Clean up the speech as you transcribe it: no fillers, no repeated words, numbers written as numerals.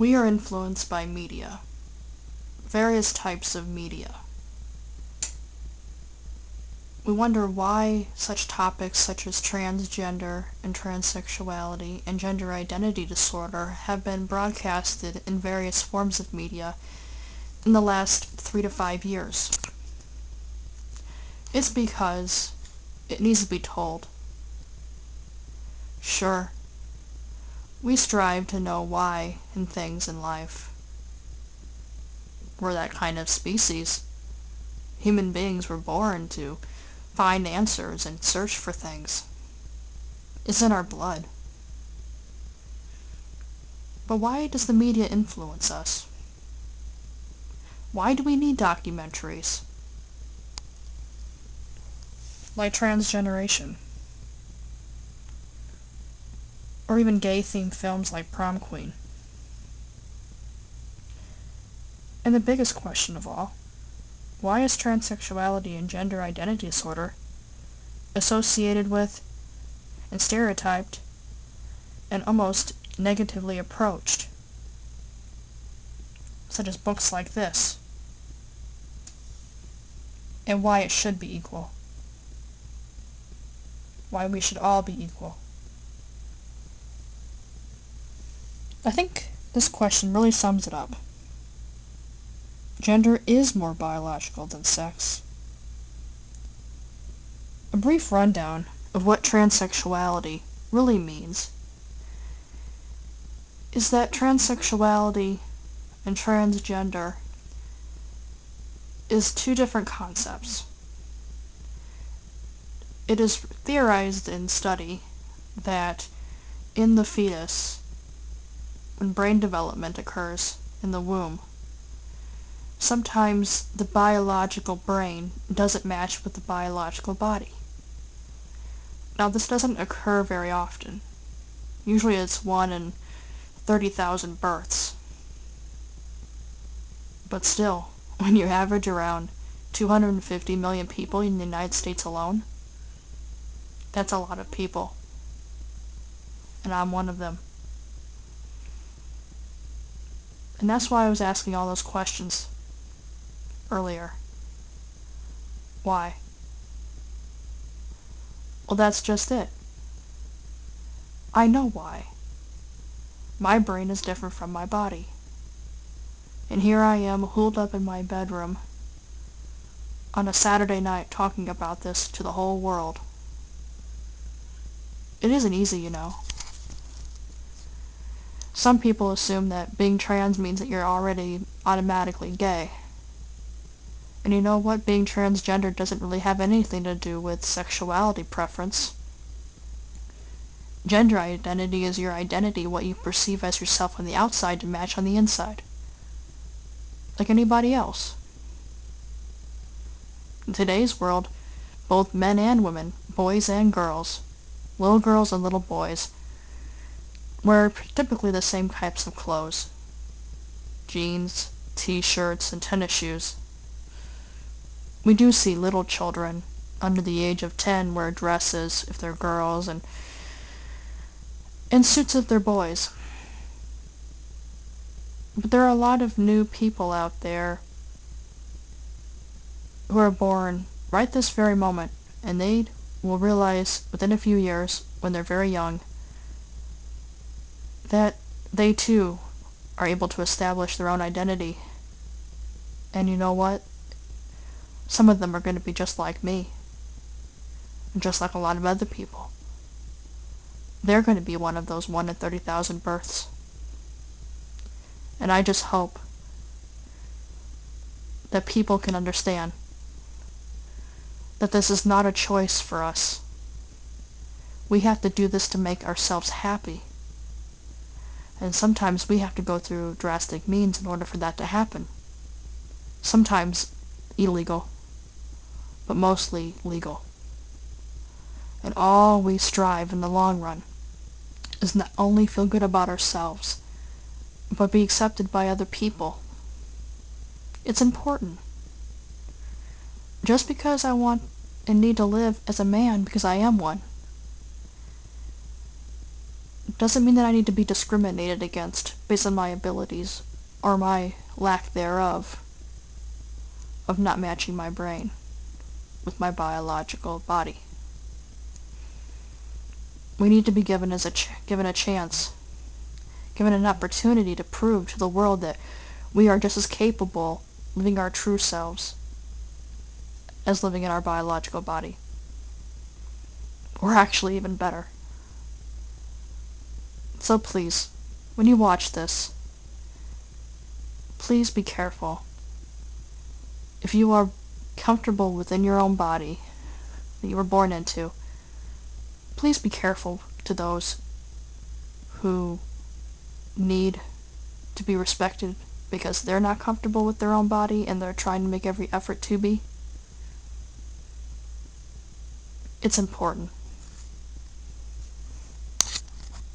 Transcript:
We are influenced by media, various types of media. We wonder why such topics such as transgender and transsexuality and gender identity disorder have been broadcasted in various forms of media in the last 3 to 5 years. It's because it needs to be told. Sure, we strive to know why in things in life. We're that kind of species. Human beings were born to find answers and search for things. It's in our blood. But why does the media influence us? Why do we need documentaries? Like Transgeneration. Or even gay-themed films like Prom Queen. And the biggest question of all, why is transsexuality and gender identity disorder associated with and stereotyped and almost negatively approached, such as books like this, and why it should be equal, why we should all be equal? I think this question really sums it up. Gender is more biological than sex. A brief rundown of what transsexuality really means is that transsexuality and transgender is two different concepts. It is theorized in study that in the fetus, when brain development occurs in the womb, sometimes the biological brain doesn't match with the biological body. Now, this doesn't occur very often. Usually it's 1 in 30,000 births. But still, when you average around 250 million people in the United States alone, that's a lot of people. And I'm one of them. And that's why I was asking all those questions earlier. Why? Well, that's just it. I know why. My brain is different from my body. And here I am, holed up in my bedroom on a Saturday night talking about this to the whole world. It isn't easy, you know. Some people assume that being trans means that you're already automatically gay. And you know what? Being transgender doesn't really have anything to do with sexuality preference. Gender identity is your identity, what you perceive as yourself on the outside to match on the inside. Like anybody else. In today's world, both men and women, boys and girls, little girls and little boys, wear typically the same types of clothes. Jeans, t-shirts, and tennis shoes. We do see little children under the age of 10 wear dresses if they're girls and suits if they're boys. But there are a lot of new people out there who are born right this very moment, and they will realize within a few years, when they're very young, that they too are able to establish their own identity. And you know what? Some of them are going to be just like me, and just like a lot of other people. They're going to be one of those 1 in 30,000 births. And I just hope that people can understand that this is not a choice for us. We have to do this to make ourselves happy. And sometimes we have to go through drastic means in order for that to happen. Sometimes illegal, but mostly legal. And all we strive in the long run is not only feel good about ourselves, but be accepted by other people. It's important. Just because I want and need to live as a man, because I am one, It doesn't mean that I need to be discriminated against based on my abilities, or my lack thereof, of not matching my brain with my biological body. We need to be given a chance, given an opportunity to prove to the world that we are just as capable living our true selves as living in our biological body. We're actually even better. So please, when you watch this, please be careful. If you are comfortable within your own body that you were born into, please be careful to those who need to be respected because they're not comfortable with their own body and they're trying to make every effort to be. It's important.